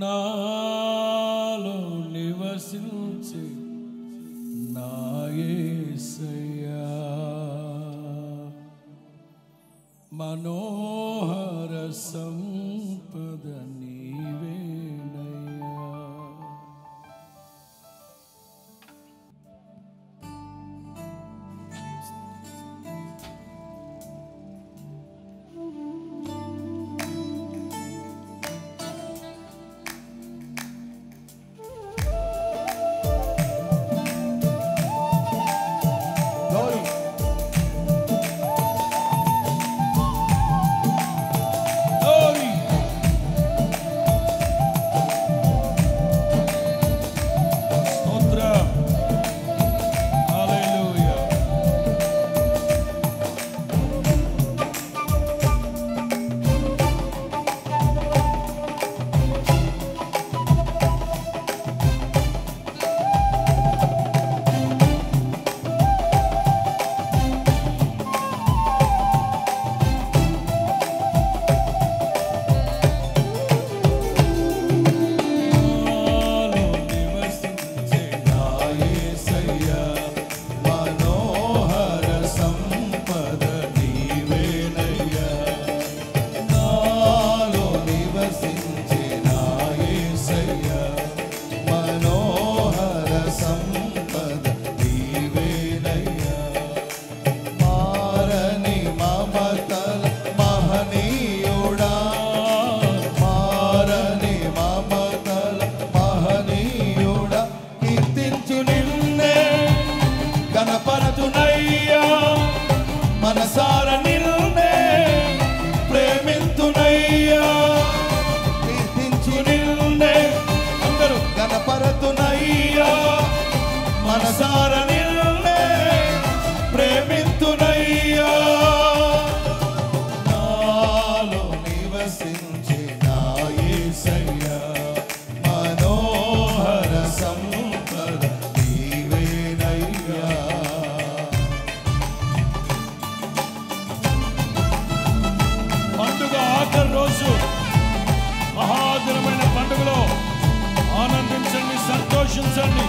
నాలో నివసించే నా యేసయ్యా మనోహర సంపద నీవేనయ్యా. మనసార నిన్నే ప్రేమింతునయ్యా కీర్తించు నిన్నే అందరూ గణపరతునయ్యా మనసార నిన్నే ప్రేమింతునయ్యా నాలో నివసించే నా యేసయ్యా మనోహర సంపద నీవేనయ్యా. ఆఖరి రోజు మహాదినమైన పండుగలో ఆనందించండి, సంతోషించండి,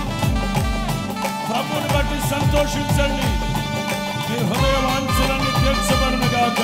ప్రభువుని బట్టి సంతోషించండి. మీ హృదయ వాంఛలన్నీ తీర్చబడును గాక.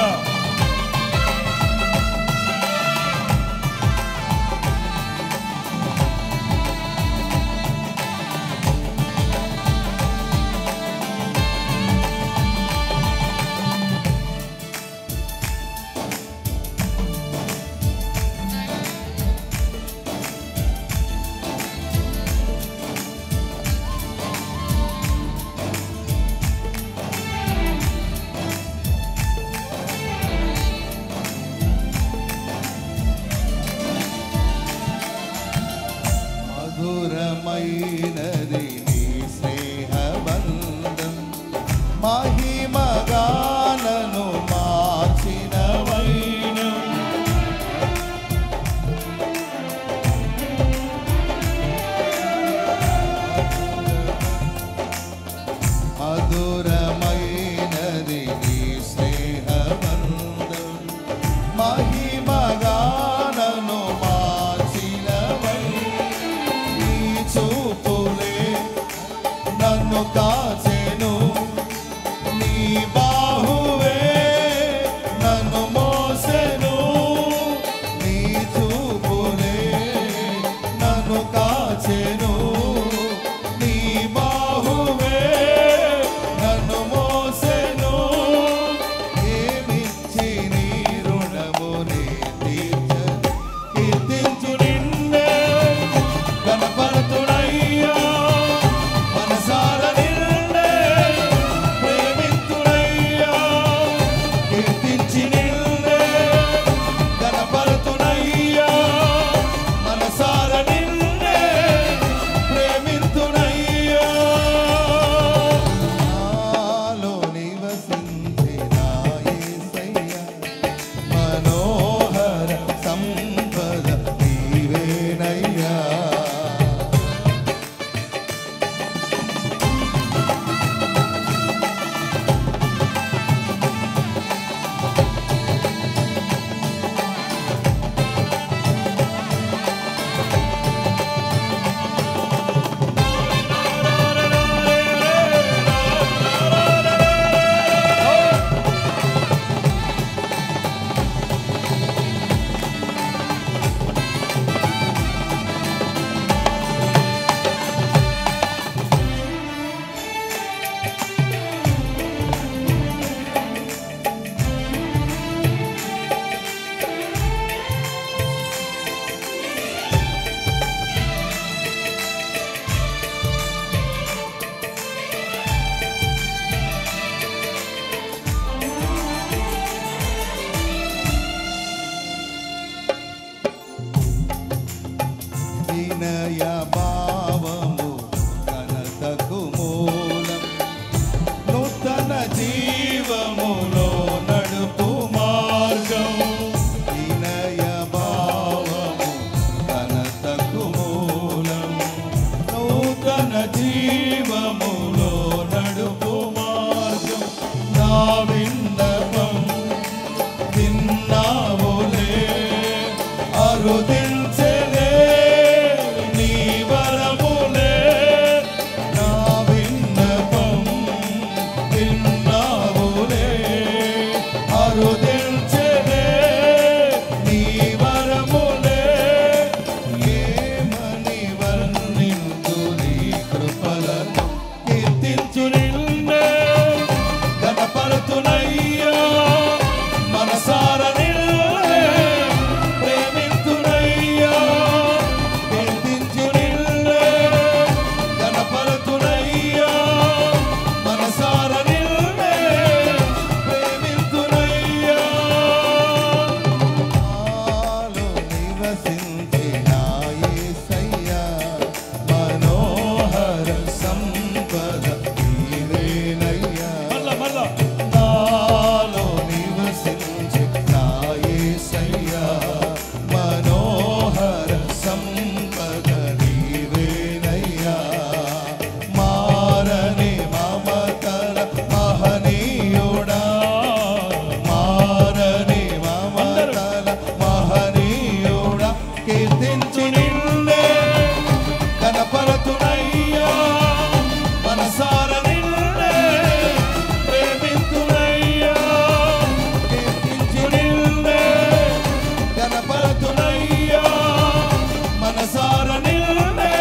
మధురమైనది నీ స్నేహబంధం మహిమగానను మార్చిన వైనం మధురమైనది నీ స్నేహబంధం మహిమగానను మార్చిన చూపులే నన్ను కాచెను నీ బాహువే నన్ను మోసెను నీ చూపులే నన్ను కాచెను నీ బాహువే నన్ను మోసెను ఏమిచ్చి నీ రుణమునే తీర్చను కీర్తించు నిన్నే గణపరతుడయ్యా మనసార నిన్నే వినయ భావము ఘనతకు మూలం నూతన జీవములో నడుపు మార్గం వినయ భావము ఘనతకు మూలం నూతన జీవములో నడుపు మార్గం నా విన్నపం విన్నావులే అరుదించెలే నీ వరములే నా విన్నపం విన్నావులే అరుదించెలే నీ వరములే ఏమని వర్ణించు నీ కృపలను కీర్తించు నిన్నే గణపరతునయ్యా మనసార నిన్నే ప్రేమింతునయ్యా కీర్తించు నిన్నే గణపరతునయ్యా మనసార నిన్నే ప్రేమింతునయ్యా నాలో నివసించిన యేసయ్యా మనోహర సంపద నీవేనయ్యా నాలో నివసించిన యేసయ్యా మనోహర సంపద నీవేనయ్యా మారని మమతల మహనీయుడా మారని మమతల మహనీయుడా కీర్తించు నిన్నే కనపరతునయ్యా మనసార నిన్నే ప్రేమింతునయ్యా కీర్తించు నిన్నే కనపరతునయ్యా మనసార నిన్నే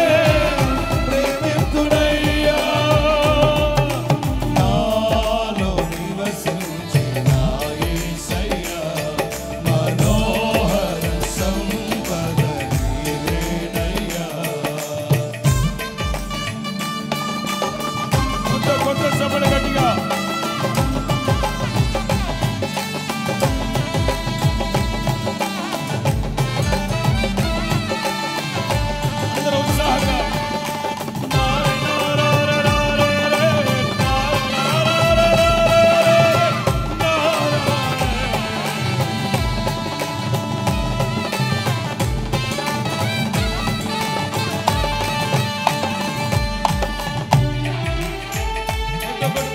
ప్రేమింతునయ్యా నాలో నివసించిన యేసయ్యా మనోహర సంపద నీవేనయ్యా కొత్త సభలు గట్టిగా అందరూ ఉత్సాహంగా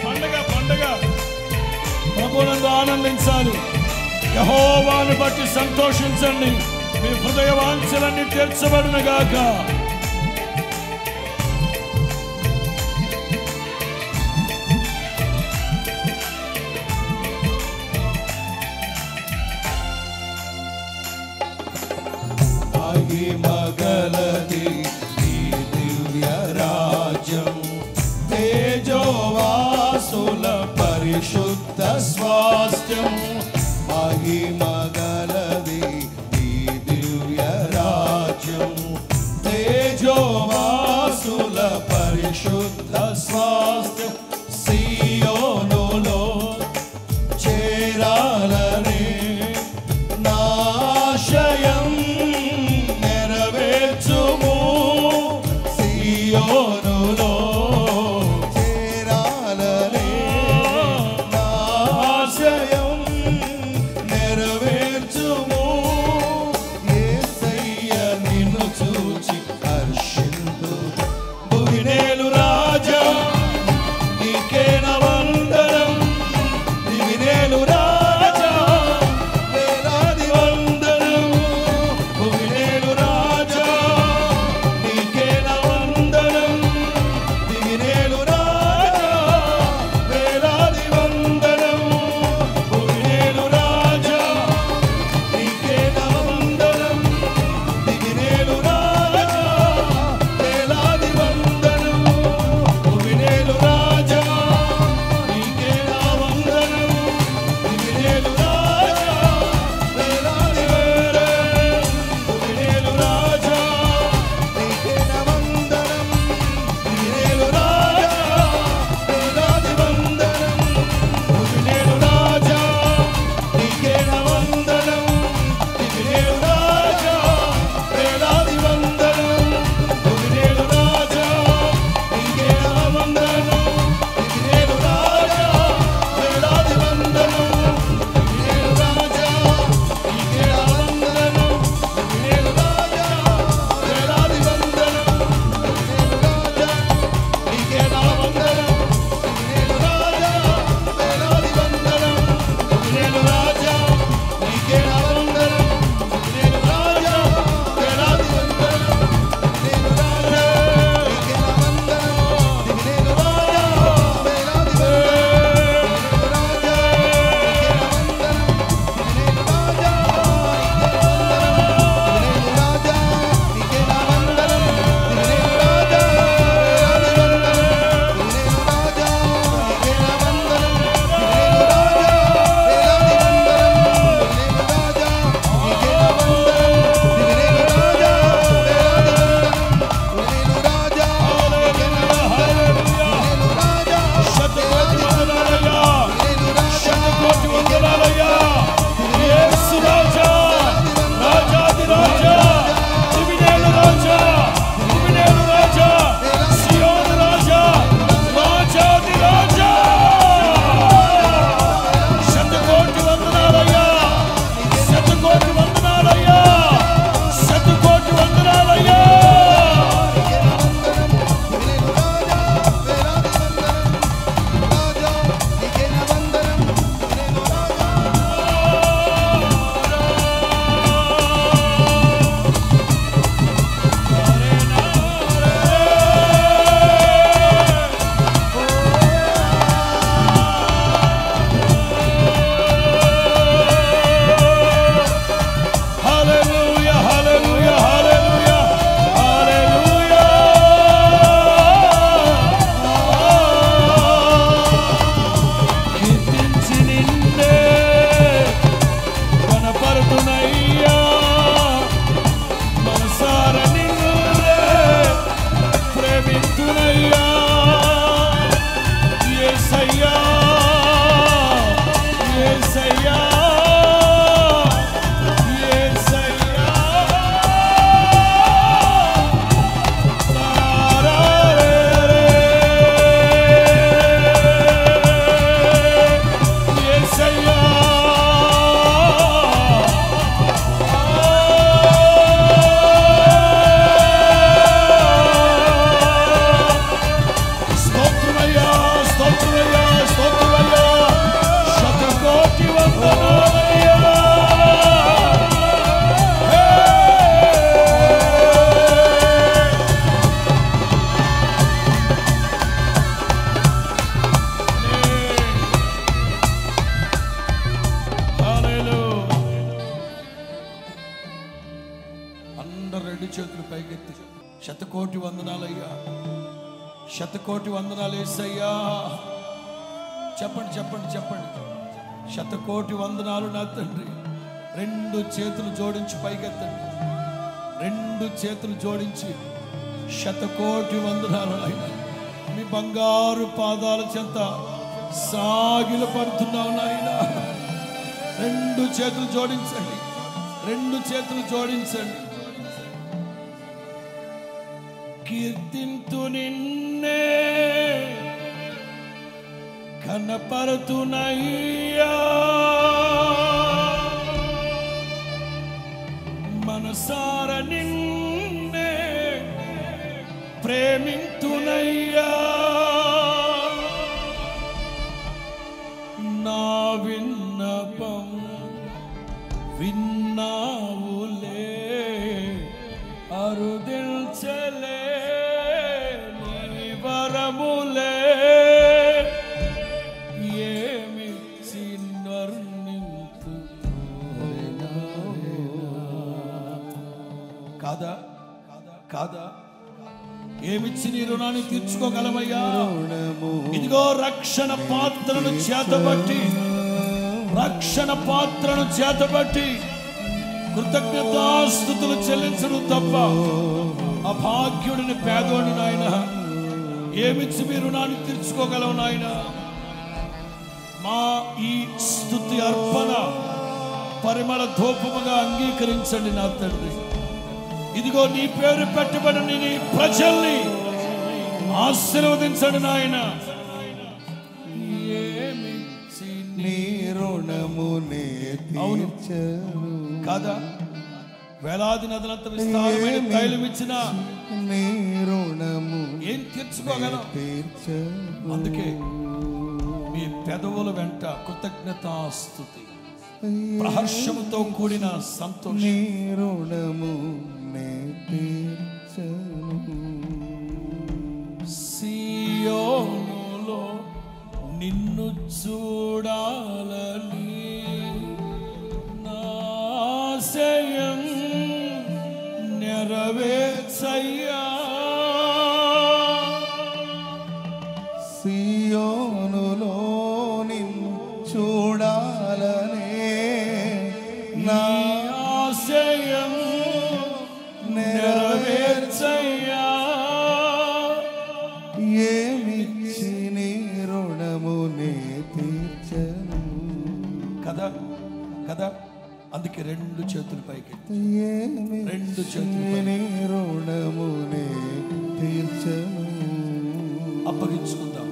పండగ పండగ ప్రభువునందు ఆనందించాలి యెహోవాను బట్టి సంతోషించండి మీ హృదయ వాంఛలన్నీ తీర్చబడునుగాక మహిమగలది నీ దివ్య రాజ్యం తేజోవాసుల పరిశుద్ధ స్వాస్థ్యం మహిమగలది నీ దివ్య రాజ్యం తేజోవాసుల పరిశుద్ధ స్వాస్థ్యం సియోనులో చేరాలని నాశయం నెరవేర్చుము సియోనులో చేరాలని నాశయం నెరవేర్చుము అందరు రెండు చేతులు పైకెత్తి శతకోటి వందనాలయ్యా, శతకోటి వందనాలు యేసయ్యా. చెప్పండి చెప్పండి చెప్పండి, శతకోటి వందనాలు నా తండ్రి. రెండు చేతులు జోడించి పైకెత్తండి, రెండు చేతులు జోడించి శతకోటి వందనాలు నాయన. మీ బంగారు పాదాల చెంత సాగిల పడుతున్నావు నాయన. రెండు చేతులు జోడించండి, రెండు చేతులు జోడించండి. కీర్తింతు నిన్నే కనపరుతునయ్యా, మనసార నిన్నే ప్రేమింతునయ్యా. నా విన్నపం విన్నావులే, అరుదిల్చలే నీ వరములే. ఏమి వర్ణింతు కాదా కాదా, ఏమిచ్చి నీ రుణాన్ని తీర్చుకోగలమయ్యా? ఇదిగో రక్షణ పాత్రను చేతబట్టి, రక్షణ పాత్రను చేతబట్టి కృతజ్ఞతాస్తుతులు చెల్లించడం తప్ప అభాగ్యుడిని, పేదోడిని నాయన ఏమిచ్చి మీ రుణాన్ని తీర్చుకోగలవు నాయన? మా ఈ స్తుతి అర్పణ పరిమళ ధూపముగా అంగీకరించండి నా తండ్రి. ఇదిగో నీ పేరు పెట్టబడిన నీ ప్రజల్ని ఆశీర్వదించండి నాయన. ఏమిచ్చి నీ రుణమునే తీర్చను కాదా? వేలాది నదులంత విస్తారమైన తైలం ఇచ్చిన నీ రుణము ఏం తీర్చుకోగలం? అందుకే మీ పెదవుల వెంట కృతజ్ఞతాస్తుతి, ప్రహర్షముతో కూడిన సంతోషం. సియోనులో నిన్ను చూడాలని నాశయం నెరవేర్చయ్యా. సియోనులో నిన్ను చూడాలనే నా ఆశయం నెరవేర్చయ్యా. ఏమిచ్చి నీ రుణమునే తీర్చను కదా కదా. అందుకే రెండు చేతులు పైకి, రెండు చేతులు నీ రుణమునే తీర్చను. అప్పగించుకుందాం,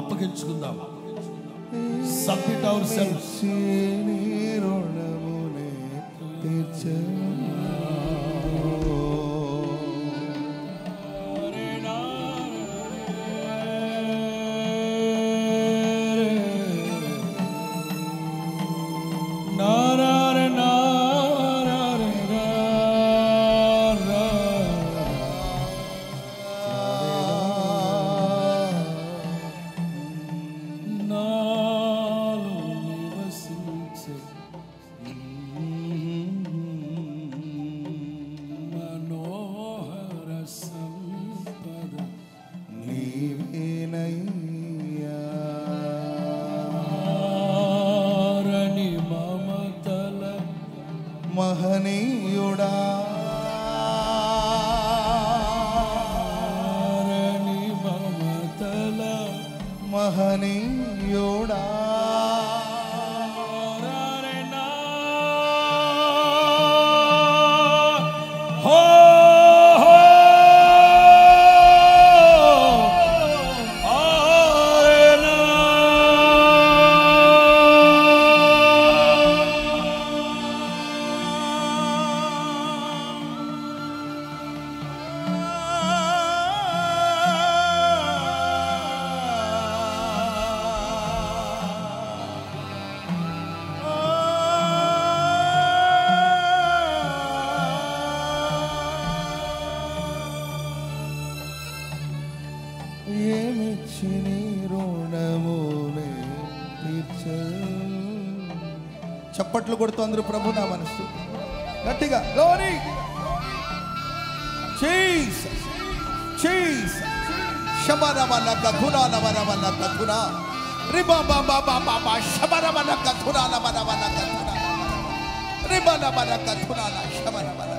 అప్పగించుకుందాం. Submit ourselves. నీ రుణమునే తీర్చను. మహనీయుడా మమతల మహనీయుడా ఏమిచ్చి నీ రుణమునే తీర్చను. చప్పట్లు కొడుతూ అందరూ ప్రభు నా మనసు గట్టిగా glory. Jesus, Jesus. Shabara bala kathura la bala kathura. Riba ba ba ba ba ba. Shabara bala kathura la bala kathura. Riba la bala kathura la shabara bala.